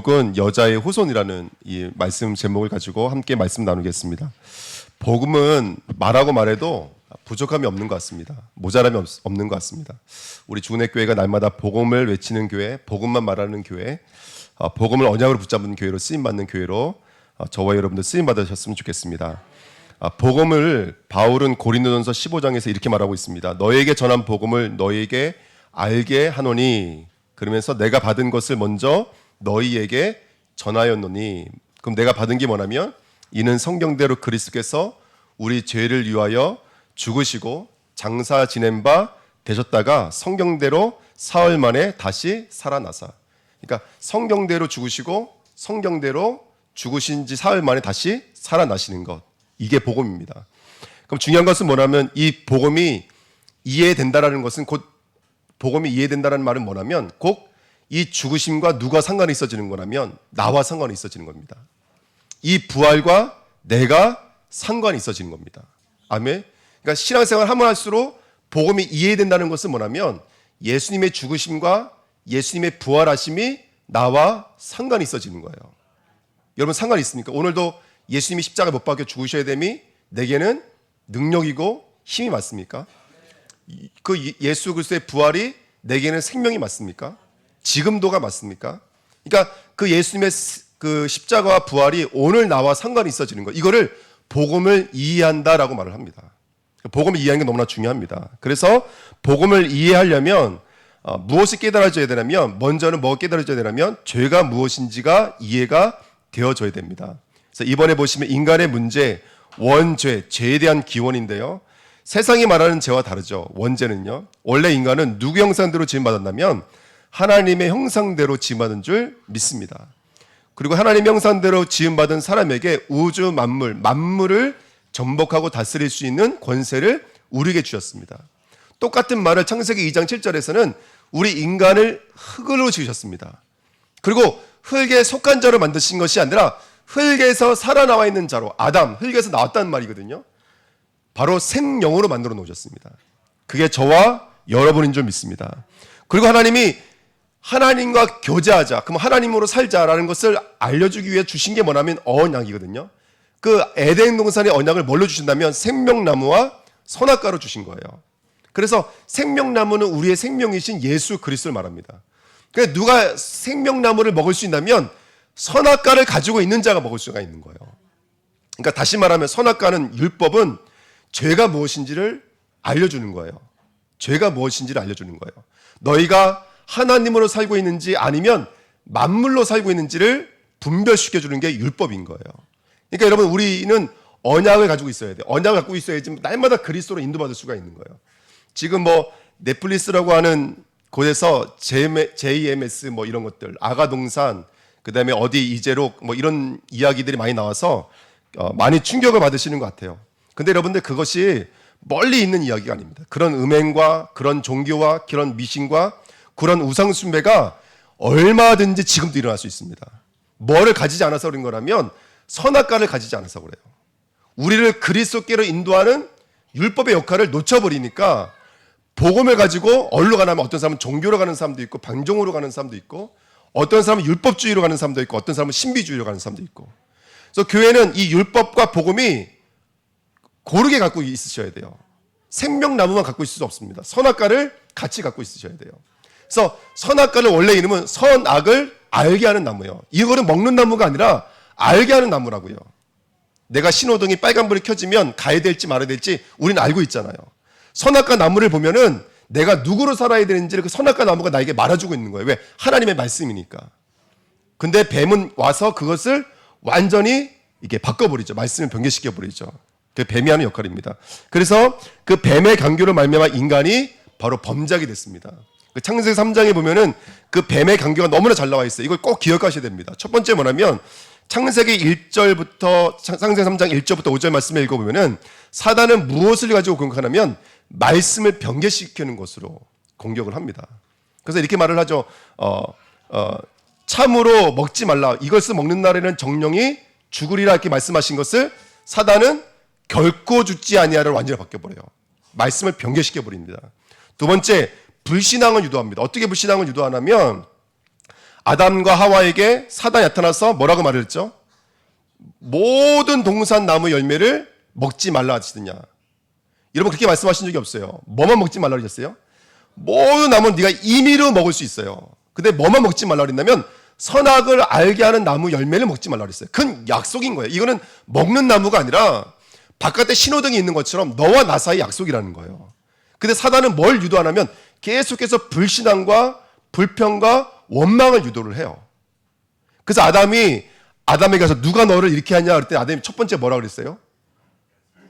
제목은 여자의 후손이라는 이 말씀 제목을 가지고 함께 말씀 나누겠습니다. 복음은 말하고 말해도 부족함이 없는 것 같습니다. 모자람이 없는 것 같습니다. 우리 주은혜교회가 날마다 복음을 외치는 교회, 복음만 말하는 교회, 복음을 언약으로 붙잡는 교회로 쓰임받는 교회로 저와 여러분들 쓰임받으셨으면 좋겠습니다. 복음을 바울은 고린도전서 15장에서 이렇게 말하고 있습니다. 너에게 전한 복음을 너에게 알게 하노니, 그러면서 내가 받은 것을 먼저 너희에게 전하였노니. 그럼 내가 받은 게 뭐냐면 이는 성경대로 그리스도께서 우리 죄를 위하여 죽으시고 장사 지낸 바 되셨다가 성경대로 사흘 만에 다시 살아나사. 그러니까 성경대로 죽으시고 성경대로 죽으신 지 사흘 만에 다시 살아나시는 것, 이게 복음입니다. 그럼 중요한 것은 뭐냐면 이 복음이 이해된다라는 것은 복음이 이해된다는 말은 뭐냐면 꼭 이 죽으심과 누가 상관이 있어지는 거냐면 나와 상관이 있어지는 겁니다. 이 부활과 내가 상관이 있어지는 겁니다. 아멘. 그러니까 신앙생활 하면 할수록 복음이 이해된다는 것은 뭐냐면 예수님의 죽으심과 예수님의 부활하심이 나와 상관이 있어지는 거예요. 여러분 상관이 있습니까? 오늘도 예수님이 십자가에 못 박혀 죽으셔야 됨이 내게는 능력이고 힘이 맞습니까? 그 예수 그리스도의 부활이 내게는 생명이 맞습니까? 지금도가 맞습니까? 그러니까 그 예수님의 그 십자가와 부활이 오늘 나와 상관이 있어지는 거, 이거를 복음을 이해한다라고 말을 합니다. 복음을 이해하는 게 너무나 중요합니다. 그래서 복음을 이해하려면 무엇이 깨달아져야 되냐면, 먼저는 뭐가 깨달아져야 되냐면 죄가 무엇인지가 이해가 되어져야 됩니다. 그래서 이번에 보시면 인간의 문제, 원죄, 죄에 대한 기원인데요, 세상이 말하는 죄와 다르죠. 원죄는요, 원래 인간은 누구 형상대로 지음받았냐면 하나님의 형상대로 지음받은 줄 믿습니다. 그리고 하나님의 형상대로 지음받은 사람에게 우주 만물을 전복하고 다스릴 수 있는 권세를 우리에게 주셨습니다. 똑같은 말을 창세기 2장 7절에서는 우리 인간을 흙으로 지으셨습니다. 그리고 흙에 속한 자로 만드신 것이 아니라 흙에서 살아나와 있는 자로, 아담, 흙에서 나왔다는 말이거든요. 바로 생명으로 만들어 놓으셨습니다. 그게 저와 여러분인 줄 믿습니다. 그리고 하나님이 하나님과 교제하자, 그럼 하나님으로 살자라는 것을 알려주기 위해 주신 게 뭐냐면 언약이거든요. 그 에덴 동산의 언약을 뭘로 주신다면 생명나무와 선악과로 주신 거예요. 그래서 생명나무는 우리의 생명이신 예수 그리스도를 말합니다. 그러니까 누가 생명나무를 먹을 수 있다면 선악과를 가지고 있는 자가 먹을 수가 있는 거예요. 그러니까 다시 말하면 선악과는, 율법은 죄가 무엇인지를 알려주는 거예요. 죄가 무엇인지를 알려주는 거예요. 너희가 하나님으로 살고 있는지 아니면 만물로 살고 있는지를 분별시켜주는 게 율법인 거예요. 그러니까 여러분, 우리는 언약을 가지고 있어야 돼요. 언약을 갖고 있어야지 날마다 그리스도로 인도받을 수가 있는 거예요. 지금 뭐 넷플릭스라고 하는 곳에서 JMS 뭐 이런 것들, 아가동산, 그 다음에 어디 이재록 뭐 이런 이야기들이 많이 나와서 많이 충격을 받으시는 것 같아요. 근데 여러분들, 그것이 멀리 있는 이야기가 아닙니다. 그런 음행과 그런 종교와 그런 미신과 그런 우상숭배가 얼마든지 지금도 일어날 수 있습니다. 뭐를 가지지 않아서 그런 거라면 선악과를 가지지 않아서 그래요. 우리를 그리스도께로 인도하는 율법의 역할을 놓쳐버리니까 복음을 가지고 어디로 가냐면 어떤 사람은 종교로 가는 사람도 있고 방종으로 가는 사람도 있고, 어떤 사람은 율법주의로 가는 사람도 있고, 어떤 사람은 신비주의로 가는 사람도 있고. 그래서 교회는 이 율법과 복음이 고르게 갖고 있으셔야 돼요. 생명나무만 갖고 있을 수 없습니다. 선악과를 같이 갖고 있으셔야 돼요. 그래서 선악과는 원래 이름은 선악을 알게 하는 나무예요. 이거는 먹는 나무가 아니라 알게 하는 나무라고요. 내가 신호등이 빨간불이 켜지면 가야 될지 말아야 될지 우리는 알고 있잖아요. 선악과 나무를 보면은 내가 누구로 살아야 되는지를 그 선악과 나무가 나에게 말해주고 있는 거예요. 왜? 하나님의 말씀이니까. 근데 뱀은 와서 그것을 완전히 이게 바꿔버리죠. 말씀을 변개시켜버리죠. 그 뱀이 하는 역할입니다. 그래서 그 뱀의 강교로 말미암아 인간이 바로 범죄하게 됐습니다. 그 창세기 3장에 보면은 그 뱀의 강교가 너무나 잘 나와 있어요. 이걸 꼭 기억하셔야 됩니다. 첫 번째 뭐냐면 창세기 1절부터, 창세기 3장 1절부터 5절 말씀을 읽어보면은 사단은 무엇을 가지고 공격하냐면 말씀을 변개시키는 것으로 공격을 합니다. 그래서 이렇게 말을 하죠. 참으로 먹지 말라. 이것을 먹는 날에는 정령이 죽으리라, 이렇게 말씀하신 것을 사단은 결코 죽지 아니하를 완전히 바뀌어버려요. 말씀을 변개시켜버립니다. 두 번째, 불신앙을 유도합니다. 어떻게 불신앙을 유도하냐면 아담과 하와에게 사단이 나타나서 뭐라고 말했죠? 모든 동산 나무 열매를 먹지 말라 하시느냐. 여러분 그렇게 말씀하신 적이 없어요. 뭐만 먹지 말라 그러셨어요? 모든 나무는 네가 임의로 먹을 수 있어요. 근데 뭐만 먹지 말라 그랬냐면 선악을 알게 하는 나무 열매를 먹지 말라 그랬어요. 그건 약속인 거예요. 이거는 먹는 나무가 아니라 바깥에 신호등이 있는 것처럼 너와 나 사이 약속이라는 거예요. 근데 사단은 뭘 유도하냐면 계속해서 불신앙과 불평과 원망을 유도를 해요. 그래서 아담에게 가서 누가 너를 이렇게 하냐 그랬더니 아담이 첫 번째 뭐라 그랬어요?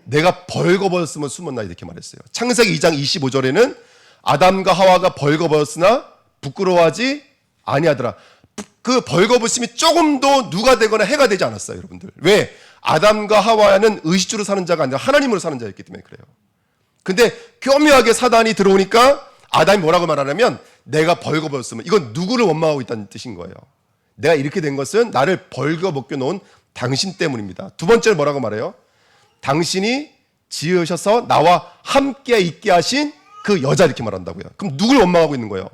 내가 벌거벗었으면 숨었나 이렇게 말했어요. 창세기 2장 25절에는 아담과 하와가 벌거벗었으나 부끄러워하지 아니하더라. 그 벌거벗음이 조금도 누가 되거나 해가 되지 않았어요, 여러분들. 왜? 아담과 하와는 의식주로 사는 자가 아니라 하나님으로 사는 자였기 때문에 그래요. 근데 교묘하게 사단이 들어오니까 아담이 뭐라고 말하냐면 내가 벌거벗었으면 이건 누구를 원망하고 있다는 뜻인 거예요. 내가 이렇게 된 것은 나를 벌거벗겨 놓은 당신 때문입니다. 두 번째로 뭐라고 말해요? 당신이 지으셔서 나와 함께 있게 하신 그 여자 이렇게 말한다고요. 그럼 누굴 원망하고 있는 거예요?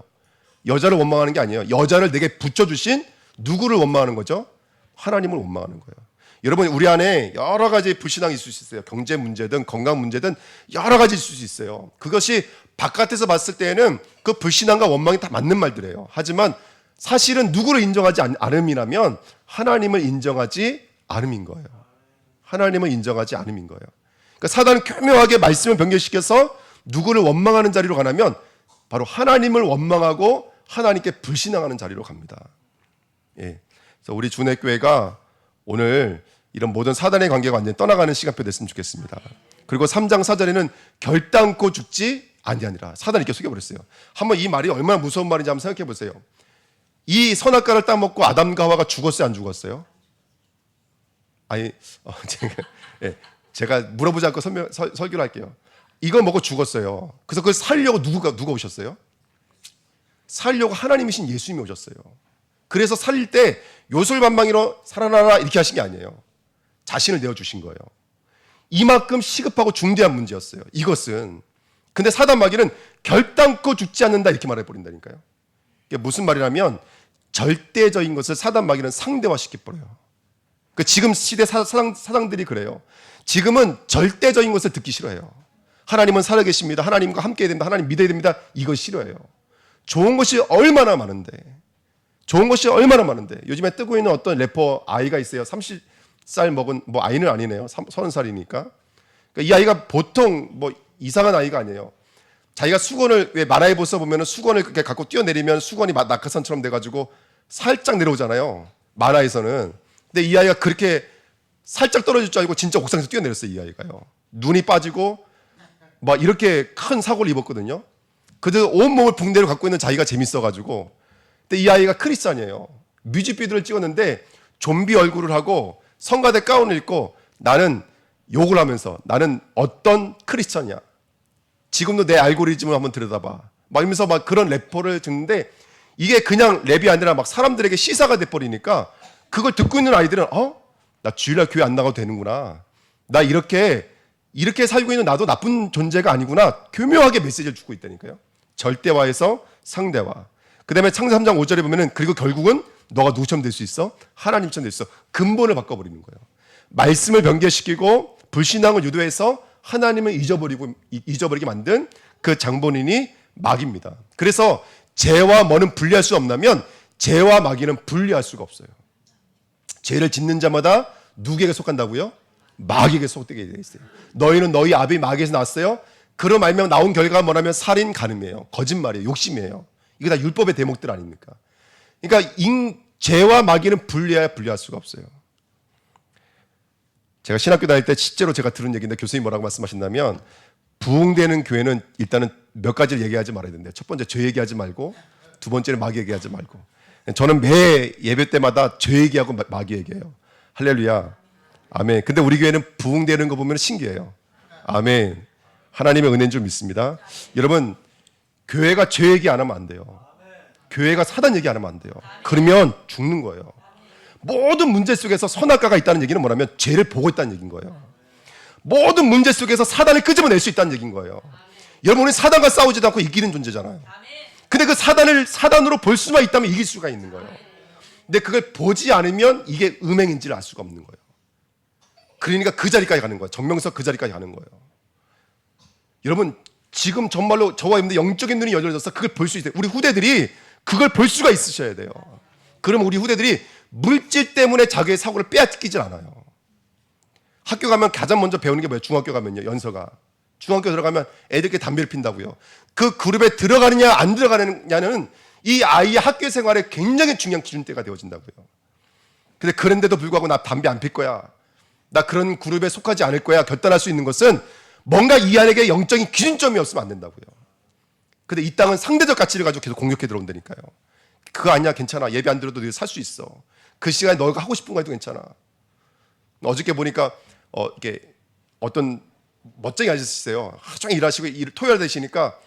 여자를 원망하는 게 아니에요. 여자를 내게 붙여주신 누구를 원망하는 거죠? 하나님을 원망하는 거예요. 여러분 우리 안에 여러 가지 불신앙이 있을 수 있어요. 경제 문제든 건강 문제든 여러 가지 있을 수 있어요. 그것이 바깥에서 봤을 때에는 그 불신앙과 원망이 다 맞는 말들이에요. 하지만 사실은 누구를 인정하지 않음이라면 하나님을 인정하지 않음인 거예요. 하나님을 인정하지 않음인 거예요. 그러니까 사단은 교묘하게 말씀을 변경시켜서 누구를 원망하는 자리로 가냐면 바로 하나님을 원망하고 하나님께 불신앙하는 자리로 갑니다. 예. 그래서 우리 주내교회가 오늘 이런 모든 사단의 관계가 완전히 떠나가는 시간표 됐으면 좋겠습니다. 그리고 3장 4절에는 결단코 죽지 아니하니라. 사단이 이렇게 속여버렸어요. 한번 이 말이 얼마나 무서운 말인지 한번 생각해 보세요. 이 선악과를 따먹고 아담과 하와가 죽었어요, 안 죽었어요? 아니, 제가 물어보지 않고 설교를 할게요. 이거 먹고 죽었어요. 그래서 그걸 살려고 누가 오셨어요? 살려고 하나님이신 예수님이 오셨어요. 그래서 살릴 때 요술반방이로 살아나라 이렇게 하신 게 아니에요. 자신을 내어주신 거예요. 이만큼 시급하고 중대한 문제였어요. 이것은. 근데 사단 마귀는 결단코 죽지 않는다 이렇게 말해버린다니까요. 이게 무슨 말이냐면 절대적인 것을 사단 마귀는 상대화시켜버려요. 그 지금 시대 사상들이 그래요. 지금은 절대적인 것을 듣기 싫어해요. 하나님은 살아계십니다. 하나님과 함께 해야 됩니다. 하나님 믿어야 됩니다. 이거 싫어해요. 좋은 것이 얼마나 많은데. 요즘에 뜨고 있는 어떤 래퍼 아이가 있어요. 30살 먹은 뭐 아이는 아니네요. 30살이니까. 그러니까 이 아이가 보통 뭐 이상한 아이가 아니에요. 자기가 수건을 왜 만화에 보면은 수건을 그렇게 갖고 뛰어내리면 수건이 낙하산처럼 돼가지고 살짝 내려오잖아요. 만화에서는. 근데 이 아이가 그렇게 살짝 떨어질 줄 알고 진짜 옥상에서 뛰어내렸어요. 이 아이가요. 눈이 빠지고 막 이렇게 큰 사고를 입었거든요. 그래도 온몸을 붕대로 갖고 있는 자기가 재밌어가지고. 근데 이 아이가 크리스찬이에요. 뮤직비디오를 찍었는데 좀비 얼굴을 하고 성가대 가운을 입고 나는 욕을 하면서 나는 어떤 크리스찬이야. 지금도 내 알고리즘을 한번 들여다봐. 막 이러면서 막 그런 래퍼를 듣는데 이게 그냥 랩이 아니라 막 사람들에게 시사가 돼버리니까 그걸 듣고 있는 아이들은 나 주일날 교회 안 나가도 되는구나. 나 이렇게 살고 있는 나도 나쁜 존재가 아니구나. 교묘하게 메시지를 주고 있다니까요. 절대화에서 상대화. 그 다음에 창세기 3장 5절에 보면은 그리고 결국은 너가 누구처럼 될 수 있어? 하나님처럼 될 수 있어. 근본을 바꿔버리는 거예요. 말씀을 변개시키고 불신앙을 유도해서 하나님을 잊어버리게 만든 그 장본인이 마귀입니다. 그래서 죄와 뭐는 분리할 수 없다면 죄와 마귀는 분리할 수가 없어요. 죄를 짓는 자마다 누구에게 속한다고요? 마귀에게 속되게 되어 있어요. 너희는 너희 아비 마귀에서 났어요. 그로 말미암아 나온 결과가 뭐냐면 살인, 간음이에요. 거짓말이에요. 욕심이에요. 이거 다 율법의 대목들 아닙니까? 그러니까 죄와 마귀는 분리할 수가 없어요. 제가 신학교 다닐 때 실제로 제가 들은 얘기인데 교수님이 뭐라고 말씀하신다면 부흥되는 교회는 일단은 몇 가지를 얘기하지 말아야 된대요. 첫 번째 죄 얘기하지 말고 두 번째는 마귀 얘기하지 말고. 저는 매 예배 때마다 죄 얘기하고 마귀 얘기해요. 할렐루야. 아멘. 근데 우리 교회는 부흥되는 거 보면 신기해요. 아멘. 하나님의 은혜인 줄 믿습니다. 여러분 교회가 죄 얘기 안 하면 안 돼요. 교회가 사단 얘기 안 하면 안 돼요. 그러면 죽는 거예요. 모든 문제 속에서 선악과가 있다는 얘기는 뭐냐면 죄를 보고 있다는 얘기인 거예요. 모든 문제 속에서 사단을 끄집어낼 수 있다는 얘기인 거예요. 여러분 우리 사단과 싸우지도 않고 이기는 존재잖아요. 근데 그 사단으로 볼 수만 있다면 이길 수가 있는 거예요. 근데 그걸 보지 않으면 이게 음행인지를 알 수가 없는 거예요. 그러니까 그 자리까지 가는 거예요. 정명석 그 자리까지 가는 거예요. 여러분 지금 정말로 저와 여러분들 영적인 눈이 열려져서 그걸 볼 수 있어요. 우리 후대들이 그걸 볼 수가 있으셔야 돼요. 그러면 우리 후대들이 물질 때문에 자기의 사고를 빼앗기질 않아요. 학교 가면 가장 먼저 배우는 게 뭐예요? 중학교 가면요. 연서가. 중학교 들어가면 애들끼리 담배를 핀다고요. 그 그룹에 들어가느냐 안 들어가느냐는 이 아이의 학교 생활에 굉장히 중요한 기준대가 되어진다고요. 근데 그런데도 불구하고 나 담배 안 필 거야. 나 그런 그룹에 속하지 않을 거야. 결단할 수 있는 것은 뭔가 이 안에게 영적인 기준점이 없으면 안 된다고요. 근데 이 땅은 상대적 가치를 가지고 계속 공격해 들어온다니까요. 그거 아니야 괜찮아. 예배 안 들어도 살 수 있어. 그 시간에 너가 하고 싶은 거 해도 괜찮아. 어저께 보니까 이게 어떤 멋쟁이 아저씨 있어요. 하루 종일 일하시고 토요일 되시니까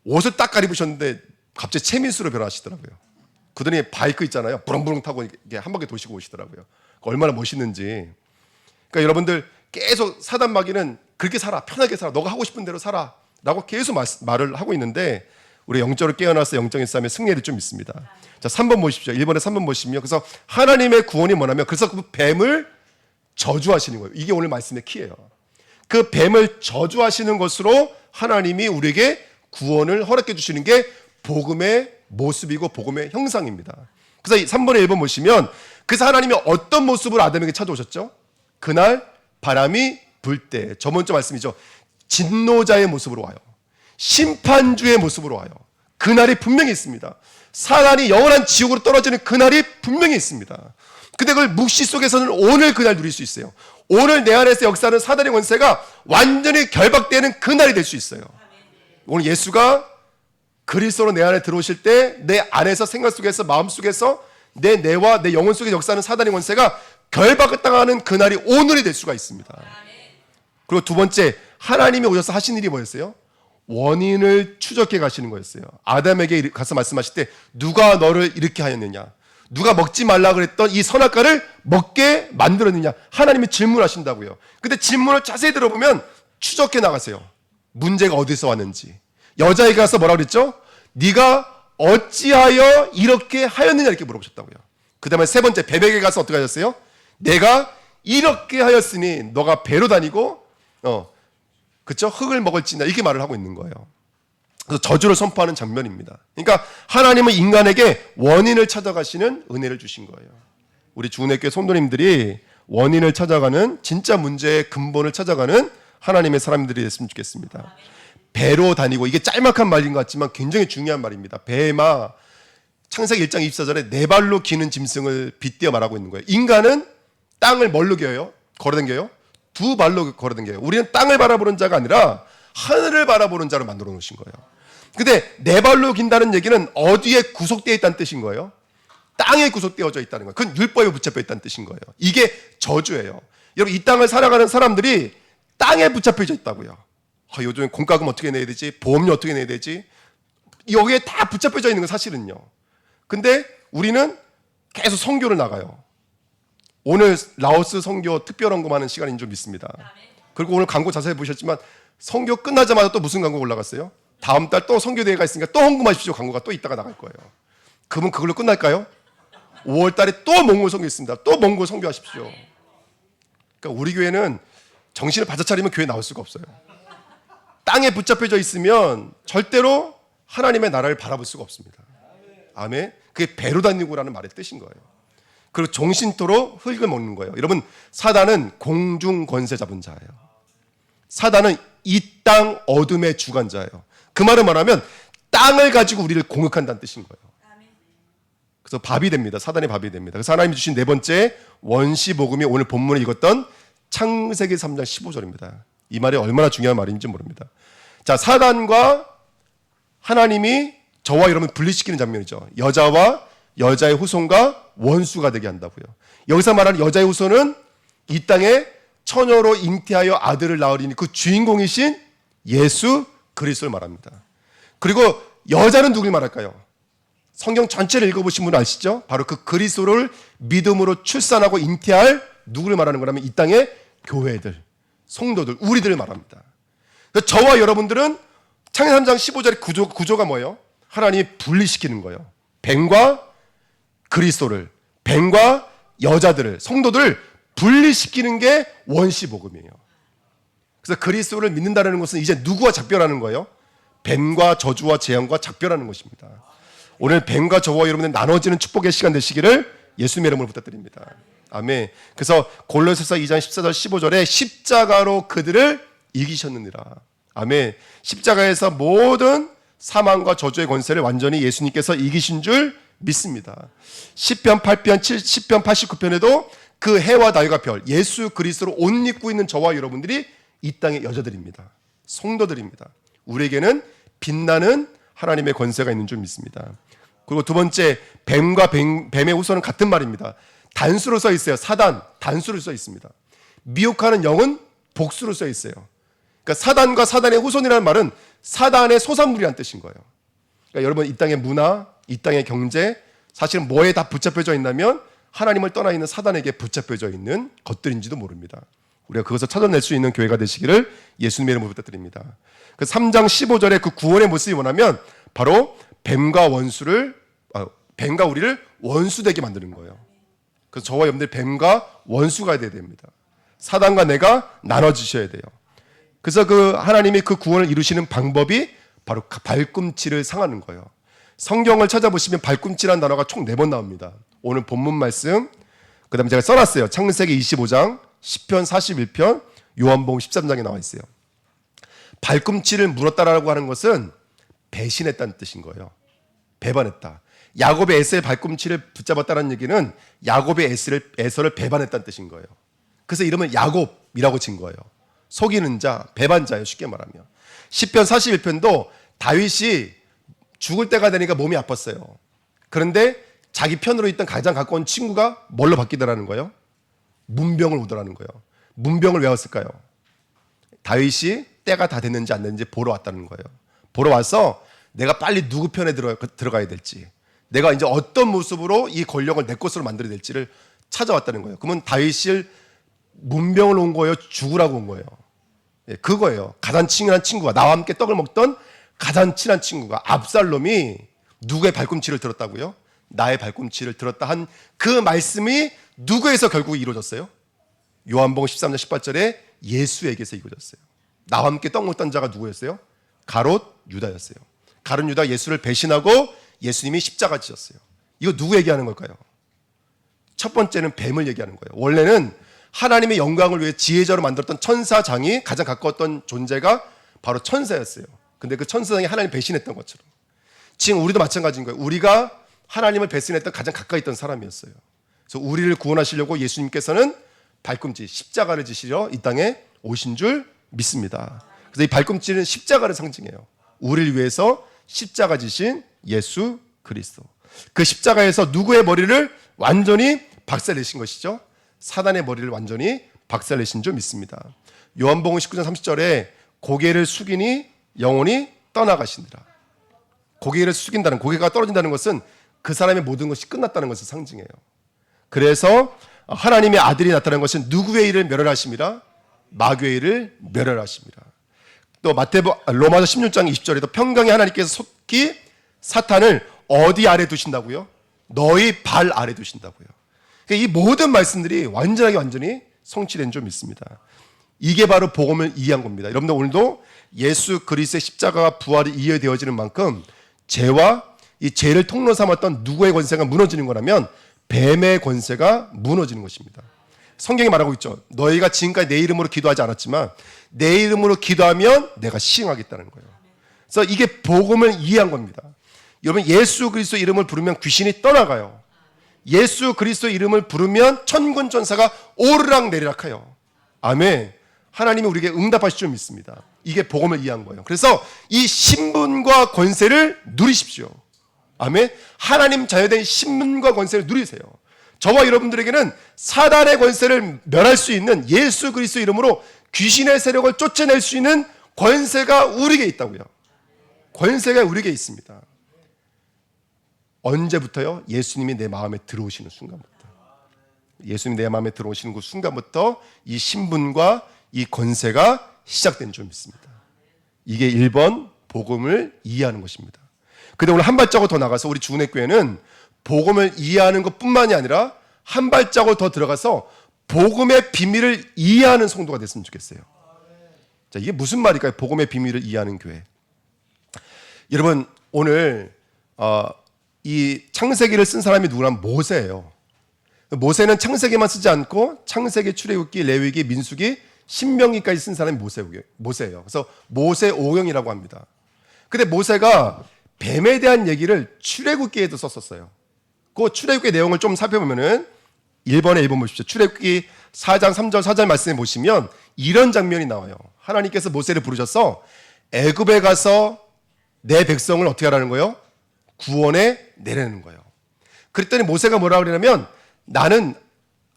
옷을 딱 갈아입으셨는데 갑자기 최민수로 변하시더라고요. 그더니 바이크 있잖아요. 부렁부렁 타고 이게 한 바퀴 도시고 오시더라고요. 얼마나 멋있는지. 그러니까 여러분들 계속 사단 마귀는 그렇게 살아. 편하게 살아. 너가 하고 싶은 대로 살아. 라고 계속 말을 하고 있는데 우리 영적으로 깨어나서 영적인 싸움에 승리를 좀 있습니다. 자, 3번 보십시오. 1번에 3번 보시면 그래서 하나님의 구원이 뭐냐면 그래서 그 뱀을 저주하시는 거예요. 이게 오늘 말씀의 키예요. 그 뱀을 저주하시는 것으로 하나님이 우리에게 구원을 허락해 주시는 게 복음의 모습이고 복음의 형상입니다. 그래서 3번에 1번 보시면 그래서 하나님이 어떤 모습으로 아담에게 찾아오셨죠? 그날 바람이 불 때 저번 주 말씀이죠. 진노자의 모습으로 와요. 심판주의 모습으로 와요. 그날이 분명히 있습니다. 사단이 영원한 지옥으로 떨어지는 그날이 분명히 있습니다. 근데 그걸 묵시 속에서는 오늘 그날 누릴 수 있어요. 오늘 내 안에서 역사하는 사단의 권세가 완전히 결박되는 그날이 될 수 있어요. 오늘 예수가 그리스도로 내 안에 들어오실 때 내 안에서 생각 속에서 마음 속에서 내 뇌와 내 영혼 속에 역사하는 사단의 권세가 결박을 당하는 그날이 오늘이 될 수가 있습니다. 그리고 두 번째 하나님이 오셔서 하신 일이 뭐였어요? 원인을 추적해 가시는 거였어요. 아담에게 가서 말씀하실 때 누가 너를 이렇게 하였느냐? 누가 먹지 말라 그랬던 이 선악과를 먹게 만들었느냐? 하나님이 질문하신다고요. 근데 질문을 자세히 들어보면 추적해 나가세요. 문제가 어디서 왔는지. 여자에게 가서 뭐라고 그랬죠? 네가 어찌하여 이렇게 하였느냐 이렇게 물어보셨다고요. 그 다음에 세 번째 뱀에게 가서 어떻게 하셨어요? 내가 이렇게 하였으니 너가 배로 다니고 그쵸? 흙을 먹을지나 이렇게 말을 하고 있는 거예요. 그래서 저주를 선포하는 장면입니다. 그러니까 하나님은 인간에게 원인을 찾아가시는 은혜를 주신 거예요. 우리 주은혜교회 성도님들이 원인을 찾아가는 진짜 문제의 근본을 찾아가는 하나님의 사람들이 됐으면 좋겠습니다. 배로 다니고 이게 짤막한 말인 것 같지만 굉장히 중요한 말입니다. 배마 창세기 1장 24절에 네 발로 기는 짐승을 빗대어 말하고 있는 거예요. 인간은 땅을 뭘로 겨요? 걸어댕겨요? 두 발로 걸어댕겨요. 우리는 땅을 바라보는 자가 아니라 하늘을 바라보는 자로 만들어 놓으신 거예요. 근데 네 발로 긴다는 얘기는 어디에 구속되어 있다는 뜻인 거예요? 땅에 구속되어져 있다는 거예요. 그건 율법에 붙잡혀 있다는 뜻인 거예요. 이게 저주예요. 여러분 이 땅을 살아가는 사람들이 땅에 붙잡혀져 있다고요. 요즘 공과금 어떻게 내야 되지? 보험료 어떻게 내야 되지? 여기에 다 붙잡혀져 있는 건 사실은요. 근데 우리는 계속 선교를 나가요. 오늘 라오스 선교 특별 헌금하는 시간인 줄 믿습니다. 그리고 오늘 광고 자세히 보셨지만 선교 끝나자마자 또 무슨 광고 올라갔어요? 다음 달 또 선교대회가 있으니까 또 헌금하십시오. 광고가 또 이따가 나갈 거예요. 그러면 그걸로 끝날까요? 5월 달에 또 몽골 선교 있습니다. 또 몽골 선교하십시오. 그러니까 우리 교회는 정신을 바짝 차리면 교회 나올 수가 없어요. 땅에 붙잡혀져 있으면 절대로 하나님의 나라를 바라볼 수가 없습니다. 아멘. 그게 배로 다니고라는 말의 뜻인 거예요. 그리고 종신토로 흙을 먹는 거예요. 여러분 사단은 공중 권세 잡은 자예요. 사단은 이 땅 어둠의 주관자예요. 그 말은 뭐냐면 땅을 가지고 우리를 공격한다는 뜻인 거예요. 그래서 밥이 됩니다. 사단의 밥이 됩니다. 그래서 하나님이 주신 네 번째 원시 복음이 오늘 본문에 읽었던 창세기 3장 15절입니다. 이 말이 얼마나 중요한 말인지 모릅니다. 자, 사단과 하나님이 저와 여러분 분리시키는 장면이죠. 여자와 여자의 후손과 원수가 되게 한다고요. 여기서 말하는 여자의 후손은 이 땅에 처녀로 잉태하여 아들을 낳으리니 그 주인공이신 예수 그리스도를 말합니다. 그리고 여자는 누굴 말할까요? 성경 전체를 읽어보신 분은 아시죠? 바로 그 그리스도를 믿음으로 출산하고 잉태할 누구를 말하는 거라면 이 땅의 교회들, 성도들, 우리들을 말합니다. 그래서 저와 여러분들은 창세기 3장 15절의 구조가 뭐예요? 하나님이 분리시키는 거예요. 뱀과 그리스도를. 뱀과 여자들을, 성도들을 분리시키는 게 원시 복음이에요. 그래서 그리스도를 믿는다는 것은 이제 누구와 작별하는 거예요? 뱀과 저주와 재앙과 작별하는 것입니다. 오늘 뱀과 저와 여러분들 나눠지는 축복의 시간 되시기를 예수님의 이름으로 부탁드립니다. 아멘. 그래서 골로새서 2장 14절 15절에 십자가로 그들을 이기셨느니라. 아멘. 십자가에서 모든 사망과 저주의 권세를 완전히 예수님께서 이기신 줄 믿습니다. 시편 8편, 10편 89편에도 그 해와 달과 별, 예수 그리스도로 옷 입고 있는 저와 여러분들이 이 땅의 여자들입니다. 성도들입니다. 우리에게는 빛나는 하나님의 권세가 있는 줄 믿습니다. 그리고 두 번째, 뱀과 뱀의 후손은 같은 말입니다. 단수로 써 있어요. 사단, 단수로 써 있습니다. 미혹하는 영은 복수로 써 있어요. 그러니까 사단과 사단의 후손이라는 말은 사단의 소산물이라는 뜻인 거예요. 그러니까 여러분, 이 땅의 문화, 이 땅의 경제, 사실은 뭐에 다 붙잡혀져 있냐면 하나님을 떠나 있는 사단에게 붙잡혀져 있는 것들인지도 모릅니다. 우리가 그것을 찾아낼 수 있는 교회가 되시기를 예수님의 이름으로 부탁드립니다. 그 3장 15절에 그 구원의 모습이 뭐냐면 바로 뱀과 우리를 원수되게 만드는 거예요. 그래서 저와 여러분들 뱀과 원수가 돼야 됩니다. 사단과 내가 나눠지셔야 돼요. 그래서 그 하나님이 그 구원을 이루시는 방법이 바로 발꿈치를 상하는 거예요. 성경을 찾아보시면 발꿈치라는 단어가 총 4번 나옵니다. 오늘 본문 말씀, 그 다음에 제가 써놨어요. 창세기 25장, 10편 41편, 요한복음 13장에 나와 있어요. 발꿈치를 물었다라고 하는 것은 배신했다는 뜻인 거예요. 배반했다. 야곱의 에서의 발꿈치를 붙잡았다는 얘기는 야곱의 에서를 배반했다는 뜻인 거예요. 그래서 이름은 야곱이라고 진 거예요. 속이는 자, 배반자예요. 쉽게 말하면. 10편 41편도 다윗이 죽을 때가 되니까 몸이 아팠어요. 그런데 자기 편으로 있던 가장 가까운 친구가 뭘로 바뀌더라는 거예요? 문병을 오더라는 거예요. 문병을 왜 왔을까요? 다윗이 때가 다 됐는지 안 됐는지 보러 왔다는 거예요. 보러 와서 내가 빨리 누구 편에 들어가야 될지, 내가 이제 어떤 모습으로 이 권력을 내 것으로 만들어야 될지를 찾아왔다는 거예요. 그러면 다윗을 문병을 온 거예요? 죽으라고 온 거예요? 예, 그거예요. 가장 친한 친구가, 나와 함께 떡을 먹던 가장 친한 친구가 압살롬이 누구의 발꿈치를 들었다고요? 나의 발꿈치를 들었다 한 그 말씀이 누구에서 결국 이루어졌어요? 요한복음 13장 18절에 예수에게서 이루어졌어요. 나와 함께 떡 먹던 자가 누구였어요? 가롯 유다였어요. 가롯 유다 예수를 배신하고 예수님이 십자가 지셨어요. 이거 누구 얘기하는 걸까요? 첫 번째는 뱀을 얘기하는 거예요. 원래는 하나님의 영광을 위해 지혜자로 만들었던 천사장이 가장 가까웠던 존재가 바로 천사였어요. 근데 그 천사장이 하나님 배신했던 것처럼 지금 우리도 마찬가지인 거예요. 우리가 하나님을 배신했던 가장 가까이 있던 사람이었어요. 그래서 우리를 구원하시려고 예수님께서는 발꿈치, 십자가를 지시려 이 땅에 오신 줄 믿습니다. 그래서 이 발꿈치는 십자가를 상징해요. 우리를 위해서 십자가 지신 예수 그리스도. 그 십자가에서 누구의 머리를 완전히 박살내신 것이죠? 사단의 머리를 완전히 박살내신 줄 믿습니다. 요한복음 19장 30절에 고개를 숙이니 영혼이 떠나가시니라. 고개를 숙인다는, 고개가 떨어진다는 것은 그 사람의 모든 것이 끝났다는 것을 상징해요. 그래서 하나님의 아들이 나타난 것은 누구의 일을 멸혈하심이라? 마귀의 일을 멸혈하심이라. 또 로마서 16장 20절에도 평강의 하나님께서 속히 사탄을 어디 아래 두신다고요? 너희 발 아래 두신다고요. 이 모든 말씀들이 완전히 성취된 줄 믿습니다. 이게 바로 복음을 이해한 겁니다. 여러분들 오늘도 예수 그리스도의 십자가와 부활이 이해되어지는 만큼 죄와 이 죄를 통로 삼았던 누구의 권세가 무너지는 거라면 뱀의 권세가 무너지는 것입니다. 성경이 말하고 있죠. 너희가 지금까지 내 이름으로 기도하지 않았지만 내 이름으로 기도하면 내가 시행하겠다는 거예요. 그래서 이게 복음을 이해한 겁니다. 여러분 예수 그리스도 이름을 부르면 귀신이 떠나가요. 예수 그리스도 이름을 부르면 천군 천사가 오르락 내리락 하여. 아멘. 하나님이 우리에게 응답하실 줄 믿습니다. 이게 복음을 이해한 거예요. 그래서 이 신분과 권세를 누리십시오. 아멘. 하나님 자녀된 신분과 권세를 누리세요. 저와 여러분들에게는 사단의 권세를 멸할 수 있는 예수 그리스도 이름으로 귀신의 세력을 쫓아낼 수 있는 권세가 우리에게 있다고요. 권세가 우리에게 있습니다. 언제부터요? 예수님이 내 마음에 들어오시는 순간부터. 예수님이 내 마음에 들어오시는 그 순간부터 이 신분과 이 권세가 시작된 줄 믿습니다. 이게 1번 복음을 이해하는 것입니다. 근데 오늘 한 발자국 더 나가서 우리 주은혜교회는 복음을 이해하는 것뿐만이 아니라 한 발자국 더 들어가서 복음의 비밀을 이해하는 성도가 됐으면 좋겠어요. 자, 이게 무슨 말일까요? 복음의 비밀을 이해하는 교회. 여러분, 오늘 이 창세기를 쓴 사람이 누구냐면 모세예요. 모세는 창세기만 쓰지 않고 창세기, 출애굽기, 레위기, 민수기, 신명기까지 쓴 사람이 모세예요. 그래서 모세 오경이라고 합니다. 근데 모세가 뱀에 대한 얘기를 출애굽기에도 썼었어요. 그 출애굽기 내용을 좀 살펴보면은 1번에 1번 보십시오. 출애굽기 4장 3절 4절 말씀에 보시면 이런 장면이 나와요. 하나님께서 모세를 부르셔서 애굽에 가서 내 백성을 어떻게 하라는 거예요? 구원해 내라는 거예요. 그랬더니 모세가 뭐라고 그러냐면 나는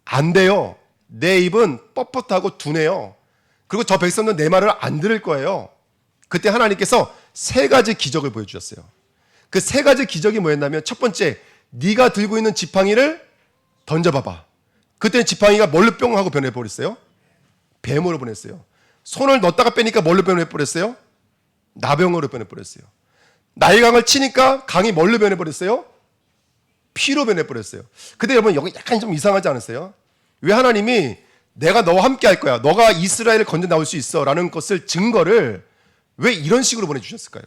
안 돼요. 내 입은 뻣뻣하고 둔해요. 그리고 저 백성은 내 말을 안 들을 거예요. 그때 하나님께서 세 가지 기적을 보여주셨어요. 그 세 가지 기적이 뭐였냐면 첫 번째, 네가 들고 있는 지팡이를 던져봐봐. 그때는 지팡이가 뭘로 뿅 하고 변해버렸어요? 뱀으로 변했어요. 손을 넣었다가 빼니까 뭘로 변해버렸어요? 나병으로 변해버렸어요. 나일강을 치니까 강이 뭘로 변해버렸어요? 피로 변해버렸어요. 근데 여러분 여기 약간 좀 이상하지 않으세요? 왜 하나님이 내가 너와 함께 할 거야, 너가 이스라엘을 건져 나올 수 있어 라는 것을 증거를 왜 이런 식으로 보내주셨을까요?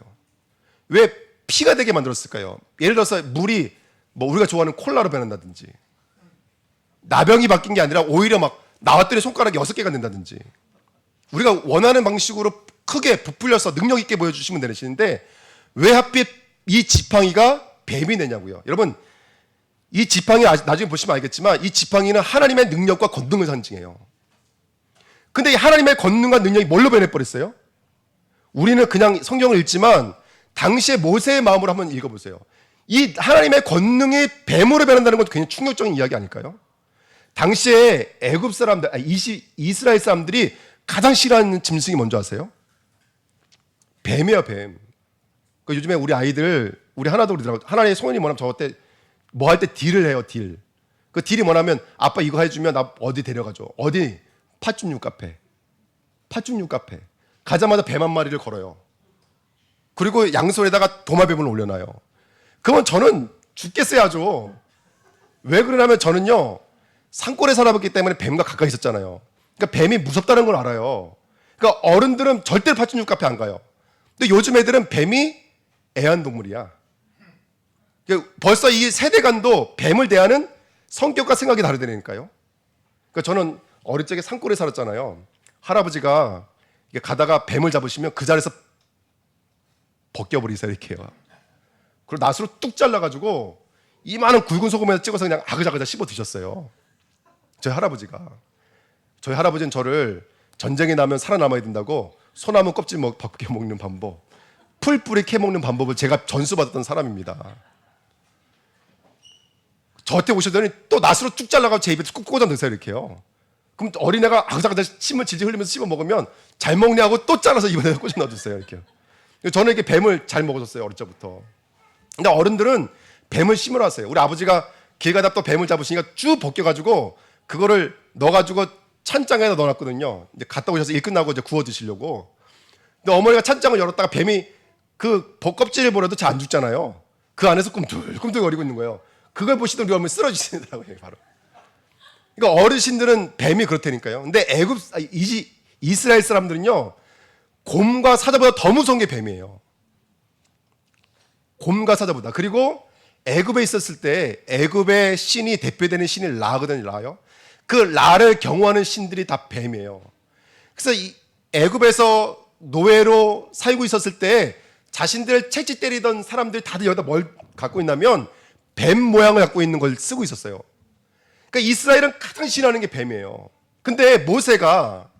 왜 피가 되게 만들었을까요? 예를 들어서 물이 뭐 우리가 좋아하는 콜라로 변한다든지, 나병이 바뀐 게 아니라 오히려 막 나왔더니 손가락이 6개가 된다든지, 우리가 원하는 방식으로 크게 부풀려서 능력 있게 보여주시면 되시는데 왜 하필 이 지팡이가 뱀이 되냐고요. 여러분, 이 지팡이 나중에 보시면 알겠지만 이 지팡이는 하나님의 능력과 권능을 상징해요. 근데 이 하나님의 권능과 능력이 뭘로 변해버렸어요? 우리는 그냥 성경을 읽지만 당시에 모세의 마음으로 한번 읽어보세요. 이 하나님의 권능이 뱀으로 변한다는 것도 굉장히 충격적인 이야기 아닐까요? 당시에 애굽 사람들, 이스라엘 사람들이 가장 싫어하는 짐승이 뭔지 아세요? 뱀이에요, 뱀. 그러니까 요즘에 우리 아이들, 우리 하나도 그러더라고요. 하나의 소원이 뭐냐면 저거 때 뭐 할 때 딜을 해요, 딜. 그 딜이 뭐냐면 아빠 이거 해주면 나 어디 데려가줘. 어디? 팥죽류 카페. 팥죽류 카페. 가자마자 뱀 한 마리를 걸어요. 그리고 양손에다가 도마뱀을 올려놔요. 그러면 저는 죽겠어요, 아주. 왜 그러냐면 저는요, 산골에 살아봤기 때문에 뱀과 가까이 있었잖아요. 그러니까 뱀이 무섭다는 걸 알아요. 그러니까 어른들은 절대로 팥죽류 카페 안 가요. 근데 요즘 애들은 뱀이 애완동물이야. 그러니까 벌써 이 세대간도 뱀을 대하는 성격과 생각이 다르다니까요. 그러니까 저는 어릴 적에 산골에 살았잖아요. 할아버지가 가다가 뱀을 잡으시면 그 자리에서 벗겨버리세요, 이렇게요. 그리고 낫으로 뚝 잘라가지고 이만한 굵은 소금에다 찍어서 그냥 아그작아작 씹어 드셨어요. 저희 할아버지는 저를 전쟁에 나면 살아남아야 된다고 소나무 껍질 벗겨 먹는 방법, 풀뿌리 캐 먹는 방법을 제가 전수받았던 사람입니다. 저한테 오시더니 또 낫으로 쭉 잘라가지고 제 입에 꾹 꽂아 넣으세요, 이렇게요. 그럼 어린애가 아그작아작 침을 질질 흘리면서 씹어 먹으면 잘 먹냐 하고 또 잘라서 입에 꽂아 넣어주세요, 이렇게. 저는 이렇게 뱀을 잘 먹었었어요, 어릴 적부터. 근데 어른들은 뱀을 심으러 왔어요. 우리 아버지가 길 가다 또 뱀을 잡으시니까 쭉 벗겨가지고 그거를 넣어가지고 찬장에다 넣어놨거든요. 이제 갔다 오셔서 일 끝나고 이제 구워 드시려고. 근데 어머니가 찬장을 열었다가 뱀이 그 껍질을 보려도 잘 안 죽잖아요. 그 안에서 꿈틀꿈틀거리고 있는 거예요. 그걸 보시던 우리 어머니 쓰러지시더라고요, 바로. 그러니까 어르신들은 뱀이 그렇다니까요. 근데 이스라엘 사람들은요, 곰과 사자보다 더 무서운 게 뱀이에요. 곰과 사자보다. 그리고 애굽에 있었을 때 애굽의 신이 대표되는 신이 라거든요, 라요. 그 라를 경호하는 신들이 다 뱀이에요. 그래서 이 애굽에서 노예로 살고 있었을 때 자신들을 채찍 때리던 사람들이 다들 여기다 뭘 갖고 있냐면 뱀 모양을 갖고 있는 걸 쓰고 있었어요. 그러니까 이스라엘은 가장 싫어하는 게 뱀이에요. 근데 모세가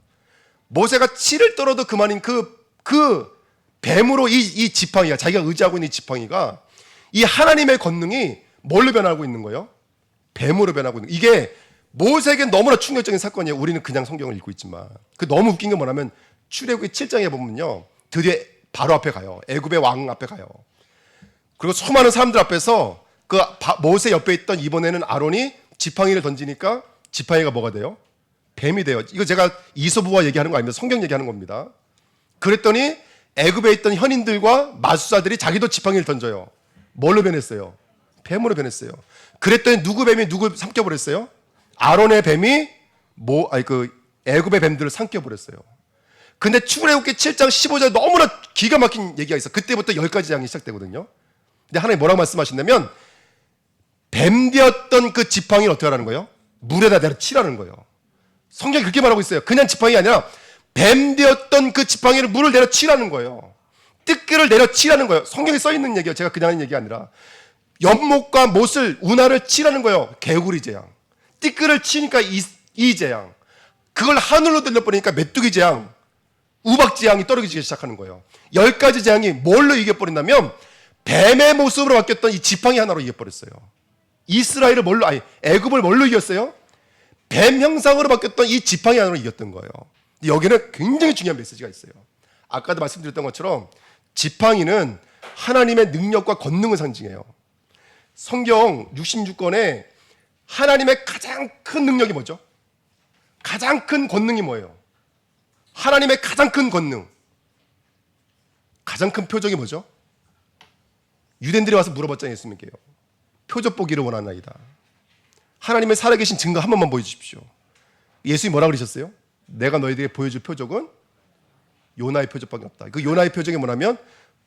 치를 떨어도 그만인 그 뱀으로 이 지팡이가, 자기가 의지하고 있는 이 지팡이가 이 하나님의 권능이 뭘로 변하고 있는 거예요? 뱀으로 변하고 있는 거예요. 이게 모세에게 너무나 충격적인 사건이에요. 우리는 그냥 성경을 읽고 있지만. 그 너무 웃긴 게 뭐냐면 출애굽기 7장에 보면요, 드디어 바로 앞에 가요. 애굽의 왕 앞에 가요. 그리고 수많은 사람들 앞에서 그 모세 옆에 있던 이번에는 아론이 지팡이를 던지니까 지팡이가 뭐가 돼요? 뱀이 돼요. 이거 제가 이소부와 얘기하는 거 아닙니다. 성경 얘기하는 겁니다. 그랬더니 애굽에 있던 현인들과 마술사들이 자기도 지팡이를 던져요. 뭘로 변했어요? 뱀으로 변했어요. 그랬더니 누구 뱀이 누굴 삼켜버렸어요? 아론의 뱀이 애굽의 뱀들을 삼켜버렸어요. 근데 출애굽기 7장 15절 너무나 기가 막힌 얘기가 있어. 그때부터 10가지 재앙이 시작되거든요. 근데 하나님 뭐라고 말씀하신다면 뱀 되었던 그 지팡이를 어떻게 하라는 거예요? 물에다 내려치라는 거예요. 성경이 그렇게 말하고 있어요. 그냥 지팡이가 아니라 뱀 되었던 그 지팡이를 물을 내려치라는 거예요. 띠끌을 내려치라는 거예요. 성경에 써있는 얘기예요. 제가 그냥 하는 얘기가 아니라 연못과 못을 운하를 치라는 거예요. 개구리 재앙. 띠끌을 치니까 이 재앙. 그걸 하늘로 들려버리니까 메뚜기 재앙, 우박 재앙이 떨어지기 시작하는 거예요. 10가지 재앙이 뭘로 이겨버린다면 뱀의 모습으로 바뀌었던 이 지팡이 하나로 이겨버렸어요. 이스라엘을 애굽을 뭘로 이겼어요? 뱀 형상으로 바뀌었던 이 지팡이 하나로 이겼던 거예요. 여기는 굉장히 중요한 메시지가 있어요. 아까도 말씀드렸던 것처럼 지팡이는 하나님의 능력과 권능을 상징해요. 성경 66권에 하나님의 가장 큰 능력이 뭐죠? 가장 큰 권능이 뭐예요? 하나님의 가장 큰 권능, 가장 큰 표적이 뭐죠? 유대인들이 와서 물어봤잖아요. 예수님께요. 표적 보기를 원하나이다. 하나님의 살아계신 증거 한 번만 보여주십시오. 예수님이 뭐라고 그러셨어요? 내가 너희들에게 보여줄 표적은 요나의 표적밖에 없다. 그 요나의 표적이 뭐냐면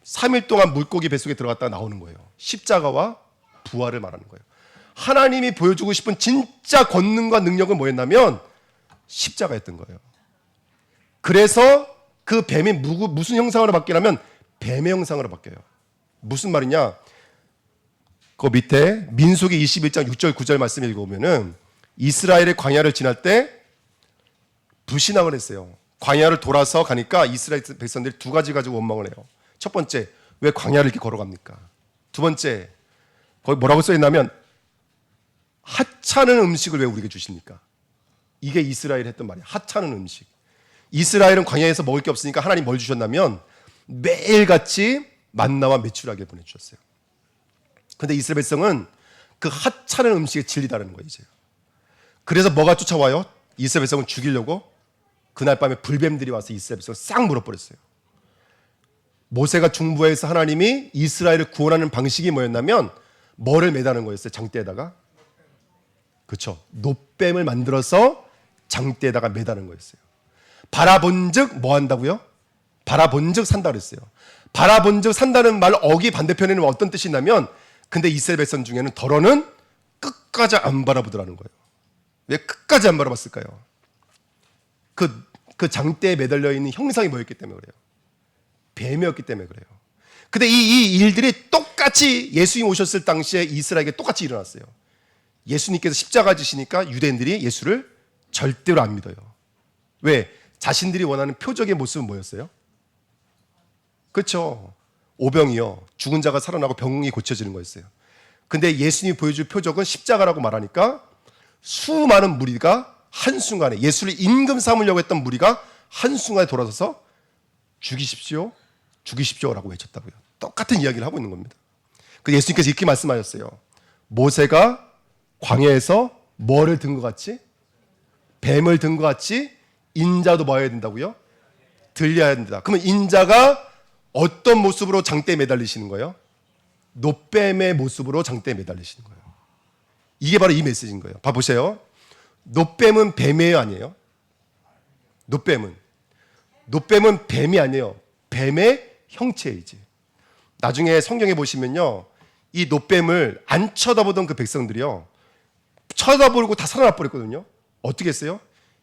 3일 동안 물고기 뱃속에 들어갔다가 나오는 거예요. 십자가와 부활을 말하는 거예요. 하나님이 보여주고 싶은 진짜 권능과 능력은 뭐였냐면 십자가였던 거예요. 그래서 그 뱀이 무슨 형상으로 바뀌냐면 뱀의 형상으로 바뀌어요. 무슨 말이냐? 그 밑에 민수기 21장 6절 9절 말씀 읽어보면은 이스라엘의 광야를 지날 때 불신앙을 했어요. 광야를 돌아서 가니까 이스라엘 백성들이 2가지 가지고 원망을 해요. 첫 번째, 왜 광야를 이렇게 걸어갑니까? 두 번째, 거기 뭐라고 써있냐면 하찮은 음식을 왜 우리에게 주십니까? 이게 이스라엘이 했던 말이에요. 하찮은 음식. 이스라엘은 광야에서 먹을 게 없으니까 하나님 뭘 주셨냐면 매일같이 만나와 메추라기를 보내주셨어요. 근데 이스라엘 백성은 그 하찮은 음식에 질리다는 거예요. 이제. 그래서 뭐가 쫓아와요? 이스라엘 백성을 죽이려고 그날 밤에 불뱀들이 와서 이스라엘 백성을 싹 물어버렸어요. 모세가 중부에서 하나님이 이스라엘을 구원하는 방식이 뭐였냐면 뭐를 매다는 거였어요? 장대에다가. 그렇죠. 놋뱀을 만들어서 장대에다가 매다는 거였어요. 바라본즉 뭐 한다고요? 바라본즉 산다 그랬어요. 바라본즉 산다는 말 어기 반대편에는 어떤 뜻이 있냐면 근데 이스라엘 백성 중에는 더러는 끝까지 안 바라보더라는 거예요. 왜 끝까지 안 바라봤을까요? 그 장대에 매달려 있는 형상이 뭐였기 때문에 그래요. 뱀이었기 때문에 그래요. 근데 이 일들이 똑같이 예수님 오셨을 당시에 이스라엘에게 똑같이 일어났어요. 예수님께서 십자가 지시니까 유대인들이 예수를 절대로 안 믿어요. 왜? 자신들이 원하는 표적의 모습은 뭐였어요? 그렇죠. 오병이요. 죽은 자가 살아나고 병이 고쳐지는 거였어요. 근데 예수님이 보여줄 표적은 십자가라고 말하니까 수많은 무리가 한순간에 예수를 임금 삼으려고 했던 무리가 한순간에 돌아서서 죽이십시오. 죽이십시오라고 외쳤다고요. 똑같은 이야기를 하고 있는 겁니다. 그래서 예수님께서 이렇게 말씀하셨어요. 모세가 광야에서 뭐를 든 것 같이? 뱀을 든 것 같이 인자도 뭐 해야 된다고요? 들려야 된다. 그러면 인자가 어떤 모습으로 장대에 매달리시는 거예요? 놋뱀의 모습으로 장대에 매달리시는 거예요. 이게 바로 이 메시지인 거예요. 봐보세요. 놋뱀은 뱀이에요, 아니에요? 놋뱀은 뱀이 아니에요. 뱀의 형체이지. 나중에 성경에 보시면요, 이 놋뱀을 안 쳐다보던 그 백성들이요, 쳐다보고 다 살아나 버렸거든요. 어떻게 했어요?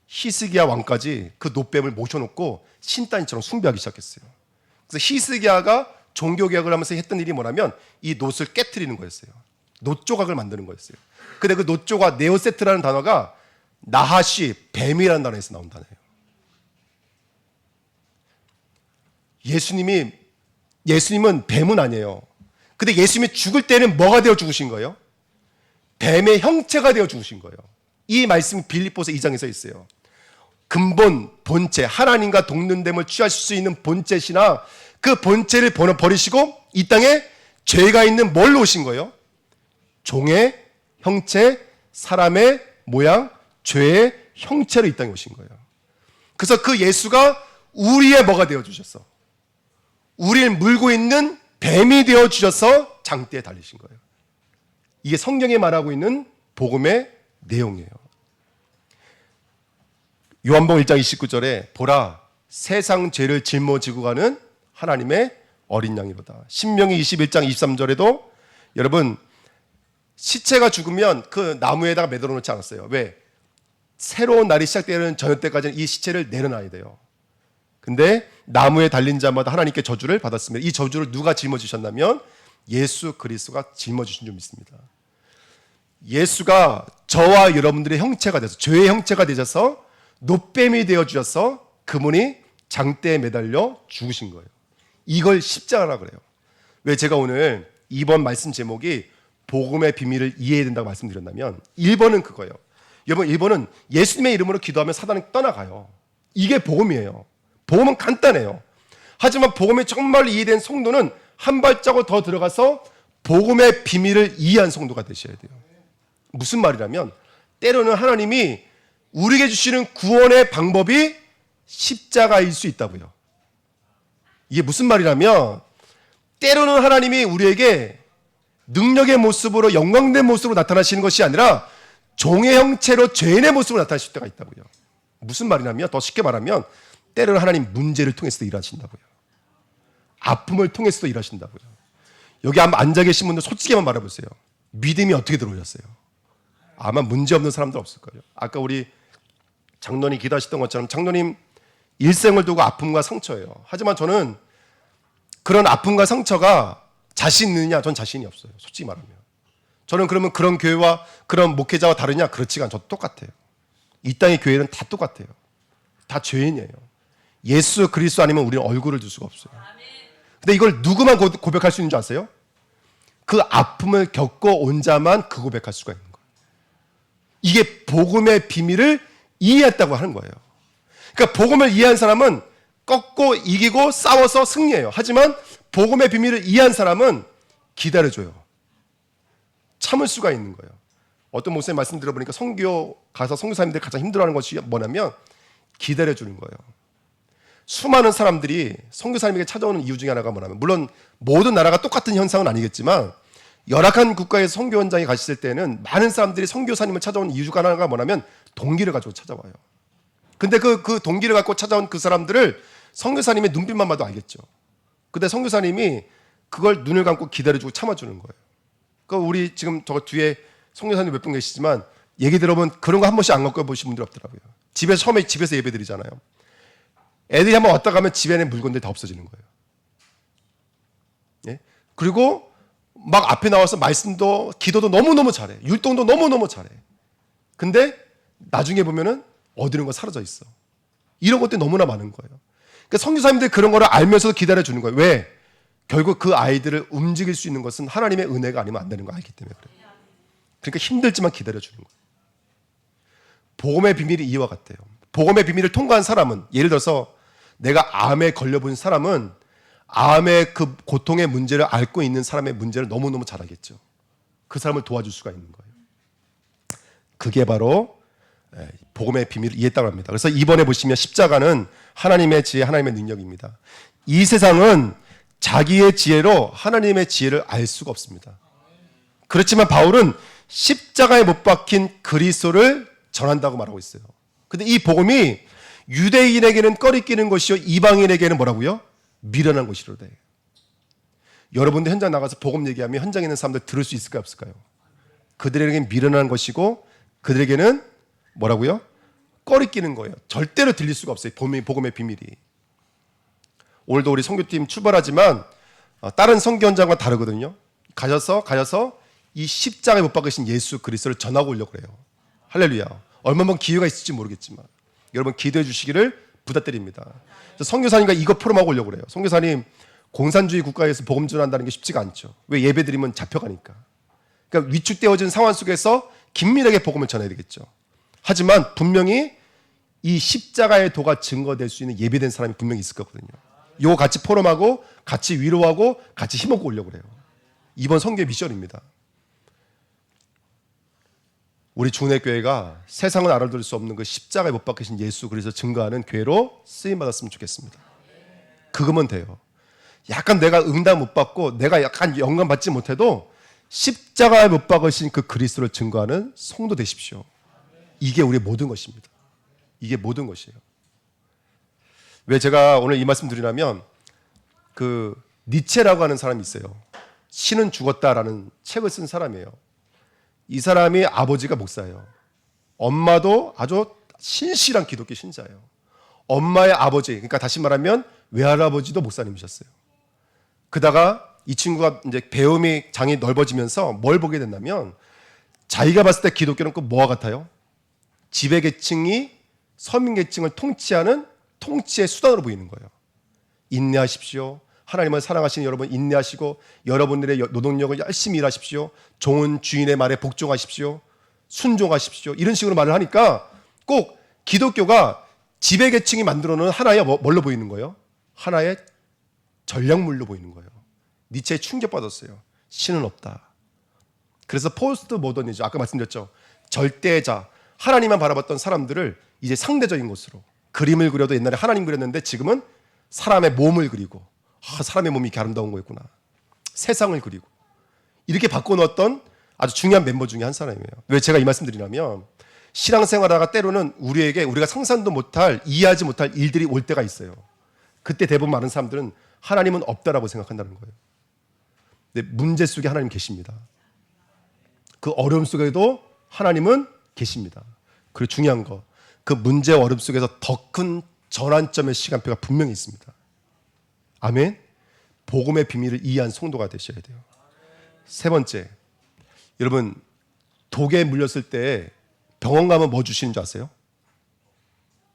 히스기야 왕까지 그 놋뱀을 모셔놓고 신단처럼 숭배하기 시작했어요. 그래서 히스기야가 종교개혁을 하면서 했던 일이 뭐냐면 이 놋을 깨트리는 거였어요. 놋 조각을 만드는 거였어요. 근데 그 놋 조각 네오세트라는 단어가 나하시, 뱀이라는 단어에서 나온 단어예요. 예수님은 뱀은 아니에요. 근데 예수님이 죽을 때는 뭐가 되어 죽으신 거예요? 뱀의 형체가 되어 죽으신 거예요. 이 말씀이 빌립보서 2장에 써 있어요. 근본, 본체, 하나님과 동등됨을 취하실 수 있는 본체시나 그 본체를 버리시고 이 땅에 죄가 있는 뭘로 오신 거예요? 종의 형체, 사람의 모양, 죄의 형체로 이 땅에 오신 거예요. 그래서 그 예수가 우리의 뭐가 되어 주셨어? 우리를 물고 있는 뱀이 되어 주셔서 장대에 달리신 거예요. 이게 성경에 말하고 있는 복음의 내용이에요. 요한복음 1장 29절에 보라 세상 죄를 짊어지고 가는 하나님의 어린 양이로다. 신명기 21장 23절에도 여러분 시체가 죽으면 그 나무에다가 매달아 놓지 않았어요. 왜? 새로운 날이 시작되는 저녁 때까지는 이 시체를 내려놔야 돼요. 근데 나무에 달린 자마다 하나님께 저주를 받았습니다. 이 저주를 누가 짊어지셨냐면 예수 그리스도가 짊어지신 줄 믿습니다. 예수가 저와 여러분들의 형체가 돼서 죄의 형체가 되셔서 노뱀이 되어 주셔서 그분이 장대에 매달려 죽으신 거예요. 이걸 십자가라 그래요. 왜 제가 오늘 이번 말씀 제목이 복음의 비밀을 이해해야 된다고 말씀드렸냐면 1번은 그거예요. 여러분 1번은 예수님의 이름으로 기도하면 사단이 떠나가요. 이게 복음이에요. 복음은 간단해요. 하지만 복음이 정말 이해된 성도는 한 발자국 더 들어가서 복음의 비밀을 이해한 성도가 되셔야 돼요. 무슨 말이라면 때로는 하나님이 우리에게 주시는 구원의 방법이 십자가일 수 있다고요. 이게 무슨 말이라면 때로는 하나님이 우리에게 능력의 모습으로 영광된 모습으로 나타나시는 것이 아니라 종의 형체로 죄인의 모습으로 나타나실 때가 있다고요. 무슨 말이냐면 더 쉽게 말하면 때로는 하나님 문제를 통해서도 일하신다고요. 아픔을 통해서도 일하신다고요. 여기 앉아 계신 분들 솔직히만 말해보세요. 믿음이 어떻게 들어오셨어요? 아마 문제 없는 사람들 없을 거예요. 아까 우리 장로님 기도하셨던 것처럼 장로님 일생을 두고 아픔과 상처예요. 하지만 저는 그런 아픔과 상처가 자신 있느냐? 전 자신이 없어요. 솔직히 말하면. 저는 그러면 그런 교회와 그런 목회자와 다르냐? 그렇지가 않아요. 저도 똑같아요. 이 땅의 교회는 다 똑같아요. 다 죄인이에요. 예수 그리스도 아니면 우리는 얼굴을 둘 수가 없어요. 근데 이걸 누구만 고백할 수 있는 줄 아세요? 그 아픔을 겪고 온 자만 그 고백할 수가 있는 거예요. 이게 복음의 비밀을 이해했다고 하는 거예요. 그러니까 복음을 이해한 사람은 꺾고 이기고 싸워서 승리해요. 하지만 복음의 비밀을 이해한 사람은 기다려줘요. 참을 수가 있는 거예요. 어떤 목사님 말씀 들어보니까 선교 가서 선교사님들이 가장 힘들어하는 것이 뭐냐면 기다려주는 거예요. 수많은 사람들이 선교사님에게 찾아오는 이유 중에 하나가 뭐냐면 물론 모든 나라가 똑같은 현상은 아니겠지만 열악한 국가에서 선교 현장에 가셨을 때는 많은 사람들이 선교사님을 찾아오는 이유 중 하나가 뭐냐면 동기를 가지고 찾아와요. 근데 그 동기를 갖고 찾아온 그 사람들을 선교사님의 눈빛만 봐도 알겠죠. 근데 선교사님이 그걸 눈을 감고 기다려주고 참아주는 거예요. 그러니까 우리 지금 저 뒤에 선교사님 몇 분 계시지만 얘기 들어보면 그런 거 한 번씩 안 갖고 보신 분들 없더라고요. 처음에 집에서 예배 드리잖아요. 애들이 한번 왔다 가면 집에 있는 물건들이 다 없어지는 거예요. 예? 그리고 막 앞에 나와서 말씀도 기도도 너무너무 잘해. 율동도 너무너무 잘해. 근데 나중에 보면은 얻는 거 사라져 있어. 이런 것들이 너무나 많은 거예요. 그러니까 선교사님들이 그런 거를 알면서도 기다려주는 거예요. 왜? 결국 그 아이들을 움직일 수 있는 것은 하나님의 은혜가 아니면 안 되는 거 알기 때문에 그래요. 그러니까 힘들지만 기다려주는 거예요. 복음의 비밀이 이와 같아요. 복음의 비밀을 통과한 사람은 예를 들어서 내가 암에 걸려본 사람은 암의 그 고통의 문제를 앓고 있는 사람의 문제를 너무너무 잘 알겠죠. 그 사람을 도와줄 수가 있는 거예요. 그게 바로 복음의 비밀을 이해했다고 합니다. 그래서 이번에 보시면 십자가는 하나님의 지혜, 하나님의 능력입니다. 이 세상은 자기의 지혜로 하나님의 지혜를 알 수가 없습니다. 그렇지만 바울은 십자가에 못 박힌 그리스도를 전한다고 말하고 있어요. 근데 이 복음이 유대인에게는 꺼리끼는 것이요 이방인에게는 뭐라고요? 미련한 것이로다. 여러분들 현장 나가서 복음 얘기하면 현장에 있는 사람들 들을 수 있을까요? 없을까요? 그들에게는 미련한 것이고 그들에게는 뭐라고요? 꺼리끼는 거예요. 절대로 들릴 수가 없어요. 복음의 비밀이. 오늘도 우리 선교팀 출발하지만 다른 선교 현장과 다르거든요. 가셔서 이 십자가에 못 박으신 예수 그리스도를 전하고 오려고 그래요. 할렐루야. 얼마나 기회가 있을지 모르겠지만 여러분 기도해 주시기를 부탁드립니다. 선교사님과 이거 포럼하고 오려고 그래요. 선교사님 공산주의 국가에서 복음 전한다는 게 쉽지가 않죠. 왜? 예배 드리면 잡혀가니까. 그러니까 위축되어진 상황 속에서 긴밀하게 복음을 전해야 되겠죠. 하지만 분명히 이 십자가의 도가 증거될 수 있는 예배된 사람이 분명히 있을 거거든요. 이거 같이 포럼하고 같이 위로하고 같이 힘없고 오려고 그래요. 이번 선교의 미션입니다. 우리 중원교회가 세상은 알아들 수 없는 그 십자가에 못 박히신 예수 그리스도 증거하는 교회로 쓰임받았으면 좋겠습니다. 그거면 돼요. 약간 내가 응답 못 받고 내가 약간 영감 받지 못해도 십자가에 못 박으신 그 그리스도를 증거하는 성도 되십시오. 이게 우리의 모든 것입니다. 이게 모든 것이에요. 왜 제가 오늘 이 말씀 드리냐면 그 니체라고 하는 사람이 있어요. 신은 죽었다라는 책을 쓴 사람이에요. 이 사람이 아버지가 목사예요. 엄마도 아주 신실한 기독교 신자예요. 엄마의 아버지, 그러니까 다시 말하면 외할아버지도 목사님이셨어요. 그다가 이 친구가 이제 배움이 장이 넓어지면서 뭘 보게 된다면 자기가 봤을 때 기독교는 꼭 뭐와 같아요? 지배계층이 서민계층을 통치하는 통치의 수단으로 보이는 거예요. 인내하십시오. 하나님을 사랑하시는 여러분 인내하시고 여러분들의 노동력을 열심히 일하십시오. 종은 주인의 말에 복종하십시오. 순종하십시오. 이런 식으로 말을 하니까 꼭 기독교가 지배계층이 만들어놓은 하나의 뭘로 보이는 거예요? 하나의 전략물로 보이는 거예요. 니체에 충격받았어요. 신은 없다. 그래서 포스트 모더니즘, 아까 말씀드렸죠. 절대자, 하나님만 바라봤던 사람들을 이제 상대적인 것으로 그림을 그려도 옛날에 하나님 그렸는데 지금은 사람의 몸을 그리고 사람의 몸이 이렇게 아름다운 거였구나. 세상을 그리고 이렇게 바꿔놓았던 아주 중요한 멤버 중에 한 사람이에요. 왜 제가 이 말씀 드리냐면 신앙생활하다가 때로는 우리에게 우리가 상상도 못할 이해하지 못할 일들이 올 때가 있어요. 그때 대부분 많은 사람들은 하나님은 없다라고 생각한다는 거예요. 근데 문제 속에 하나님 계십니다. 그 어려움 속에도 하나님은 계십니다. 그리고 중요한 거, 그 문제와 어려움 속에서 더 큰 전환점의 시간표가 분명히 있습니다. 아멘. 복음의 비밀을 이해한 성도가 되셔야 돼요. 세 번째, 여러분 독에 물렸을 때 병원 가면 뭐 주시는 줄 아세요?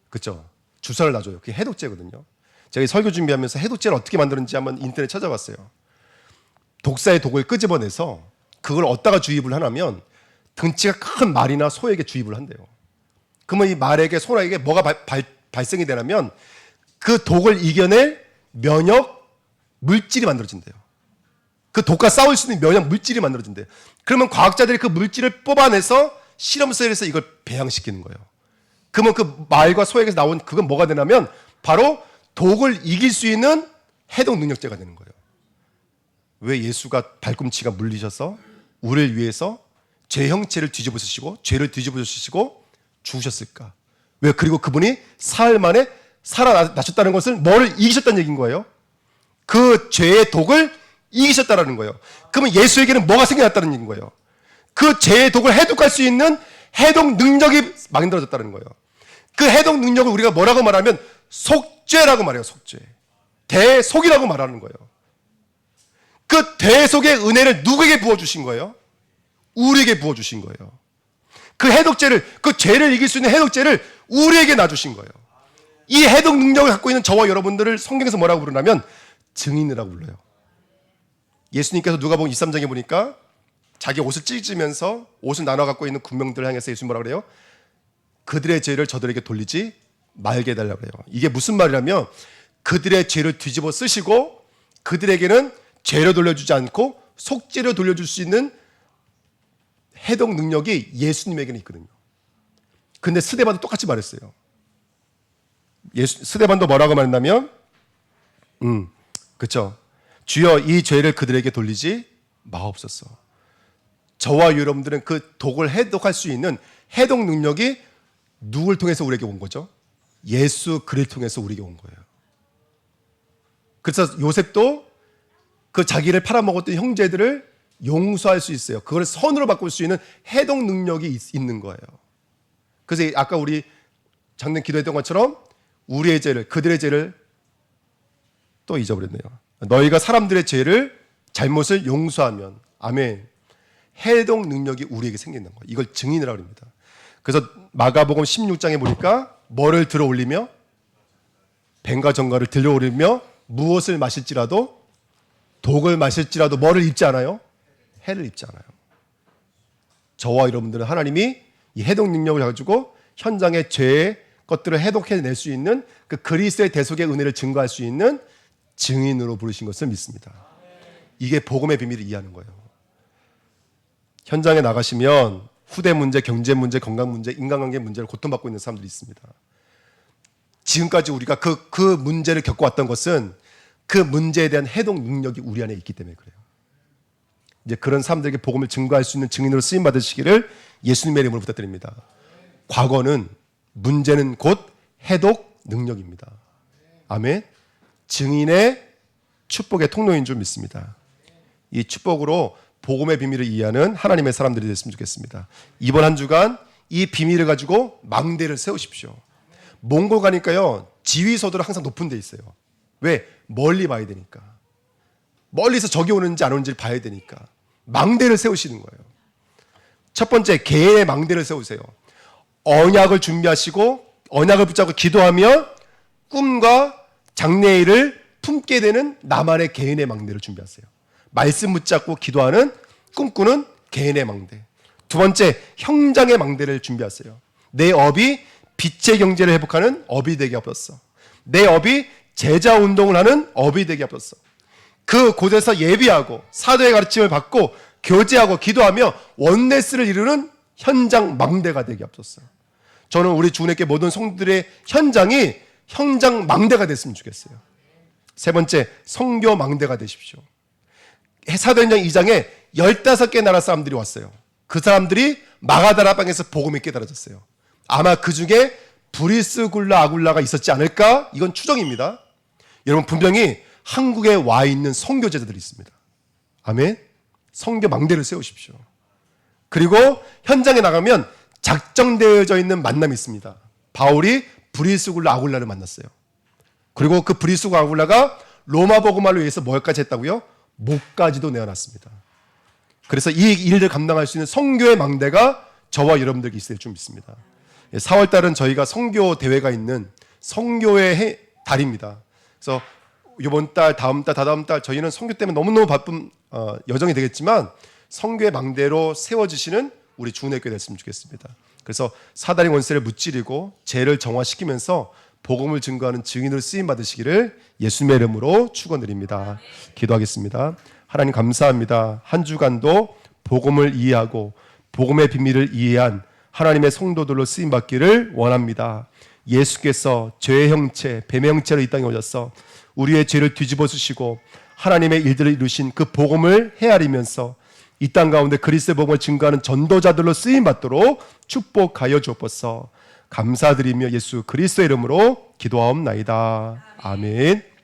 그렇죠? 주사를 놔줘요. 그게 해독제거든요. 제가 설교 준비하면서 해독제를 어떻게 만드는지 한번 인터넷 찾아봤어요. 독사의 독을 끄집어내서 그걸 어디다가 주입을 하냐면 등치가 큰 말이나 소에게 주입을 한대요. 그러면 이 말에게 소에게 뭐가 발생이 되냐면 그 독을 이겨낼 면역 물질이 만들어진대요. 그 독과 싸울 수 있는 면역 물질이 만들어진대요. 그러면 과학자들이 그 물질을 뽑아내서 실험실에서 이걸 배양시키는 거예요. 그러면 그 말과 소에게서 나온 그건 뭐가 되냐면 바로 독을 이길 수 있는 해독 능력제가 되는 거예요. 왜 예수가 발꿈치가 물리셔서 우리를 위해서 죄 형체를 뒤집어 쓰시고 죄를 뒤집어 쓰시고 죽으셨을까? 왜? 그리고 그분이 사흘 만에 살아나셨다는 것은 뭐를 이기셨다는 얘기인 거예요? 그 죄의 독을 이기셨다는 거예요. 그러면 예수에게는 뭐가 생겨났다는 얘기인 거예요? 그 죄의 독을 해독할 수 있는 해독 능력이 만들어졌다는 거예요. 그 해독 능력을 우리가 뭐라고 말하면 속죄라고 말해요. 속죄. 대속이라고 말하는 거예요. 그 대속의 은혜를 누구에게 부어주신 거예요? 우리에게 부어주신 거예요. 그 해독제를, 그 죄를 이길 수 있는 해독제를 우리에게 놔주신 거예요. 이 해독 능력을 갖고 있는 저와 여러분들을 성경에서 뭐라고 부르냐면 증인이라고 불러요. 예수님께서 누가복음 23장에 보니까 자기 옷을 찢으면서 옷을 나눠 갖고 있는 군병들을 향해서 예수님 뭐라고 그래요? 그들의 죄를 저들에게 돌리지 말게 해달라고 그래요. 이게 무슨 말이냐면 그들의 죄를 뒤집어 쓰시고 그들에게는 죄로 돌려주지 않고 속죄로 돌려줄 수 있는 해독 능력이 예수님에게는 있거든요. 근데 스데반도 똑같이 말했어요. 스데반도 뭐라고 말했냐면 그렇죠. 주여 이 죄를 그들에게 돌리지 마옵소서. 저와 여러분들은 그 독을 해독할 수 있는 해독 능력이 누굴 통해서 우리에게 온 거죠? 예수 그리스도를 통해서 우리에게 온 거예요. 그래서 요셉도 그 자기를 팔아먹었던 형제들을 용서할 수 있어요. 그걸 선으로 바꿀 수 있는 해독 능력이 있는 거예요. 그래서 아까 우리 작년 기도했던 것처럼 우리의 죄를, 그들의 죄를 또 잊어버렸네요. 너희가 사람들의 죄를, 잘못을 용서하면, 아멘. 해독 능력이 우리에게 생긴다는 거예요. 이걸 증인이라고 합니다. 그래서 마가복음 16장에 보니까 뭐를 들어 올리며 뱀과 정갈을 들어 올리며 무엇을 마실지라도 독을 마실지라도 뭐를 입지 않아요? 해를 입지 않아요. 저와 여러분들은 하나님이 이 해독 능력을 가지고 현장의 죄의 것들을 해독해낼 수 있는 그 그리스도의 대속의 은혜를 증거할 수 있는 증인으로 부르신 것을 믿습니다. 이게 복음의 비밀을 이해하는 거예요. 현장에 나가시면 후대 문제, 경제 문제, 건강 문제, 인간관계 문제를 고통받고 있는 사람들이 있습니다. 지금까지 우리가 그 문제를 겪어왔던 것은 그 문제에 대한 해독 능력이 우리 안에 있기 때문에 그래요. 이제 그런 사람들에게 복음을 증거할 수 있는 증인으로 쓰임 받으시기를 예수님의 이름으로 부탁드립니다. 과거는, 문제는 곧 해독 능력입니다. 아멘. 증인의 축복의 통로인 줄 믿습니다. 이 축복으로 복음의 비밀을 이해하는 하나님의 사람들이 됐으면 좋겠습니다. 이번 한 주간 이 비밀을 가지고 망대를 세우십시오. 몽골 가니까요, 지휘소들은 항상 높은 데 있어요. 왜? 멀리 봐야 되니까. 멀리서 적이 오는지 안 오는지를 봐야 되니까. 망대를 세우시는 거예요. 첫 번째, 개인의 망대를 세우세요. 언약을 준비하시고 언약을 붙잡고 기도하며 꿈과 장래일을 품게 되는 나만의 개인의 망대를 준비하세요. 말씀 붙잡고 기도하는, 꿈꾸는 개인의 망대. 두 번째, 형장의 망대를 준비하세요. 내 업이 빛의 경제를 회복하는 업이 되게 하옵소서. 내 업이 제자 운동을 하는 업이 되게 하옵소서. 그 곳에서 예비하고 사도의 가르침을 받고 교제하고 기도하며 원네스를 이루는 현장 망대가 되게 하옵소서. 저는 우리 주님께 모든 성도들의 현장이 현장 망대가 됐으면 좋겠어요. 세 번째, 선교 망대가 되십시오. 사도행전 2장에 15개 나라 사람들이 왔어요. 그 사람들이 마가다라 방에서 복음이 깨달아졌어요. 아마 그 중에 브리스굴라 아굴라가 있었지 않을까? 이건 추정입니다. 여러분, 분명히 한국에 와 있는 선교제자들이 있습니다. 아멘. 선교 망대를 세우십시오. 그리고 현장에 나가면 작정되어져 있는 만남이 있습니다. 바울이 브리스굴라 아굴라를 만났어요. 그리고 그 브리스굴라 아굴라가 로마 복음화를 위해서 뭘까지 했다고요? 목까지도 내어놨습니다. 그래서 이 일을 감당할 수 있는 선교의 망대가 저와 여러분들에게 있을 줄 믿습니다. 4월 달은 저희가 선교 대회가 있는 선교의 달입니다. 그래서 이번 달, 다음 달, 다다음 달 저희는 선교 때문에 너무너무 바쁜 여정이 되겠지만 선교의 망대로 세워지시는 우리 주은혜 교회 됐으면 좋겠습니다. 그래서 사단의 원세를 무찌르고 죄를 정화시키면서 복음을 증거하는 증인으로 쓰임 받으시기를 예수님의 이름으로 축원드립니다. 기도하겠습니다. 하나님 감사합니다. 한 주간도 복음을 이해하고 복음의 비밀을 이해한 하나님의 성도들로 쓰임 받기를 원합니다. 예수께서 죄의 형체, 뱀의 형체로 이 땅에 오셔서 우리의 죄를 뒤집어 쓰시고 하나님의 일들을 이루신 그 복음을 헤아리면서 이 땅 가운데 그리스도의 복음을 증거하는 전도자들로 쓰임 받도록 축복하여 주옵소서. 감사드리며 예수 그리스도의 이름으로 기도하옵나이다. 아멘.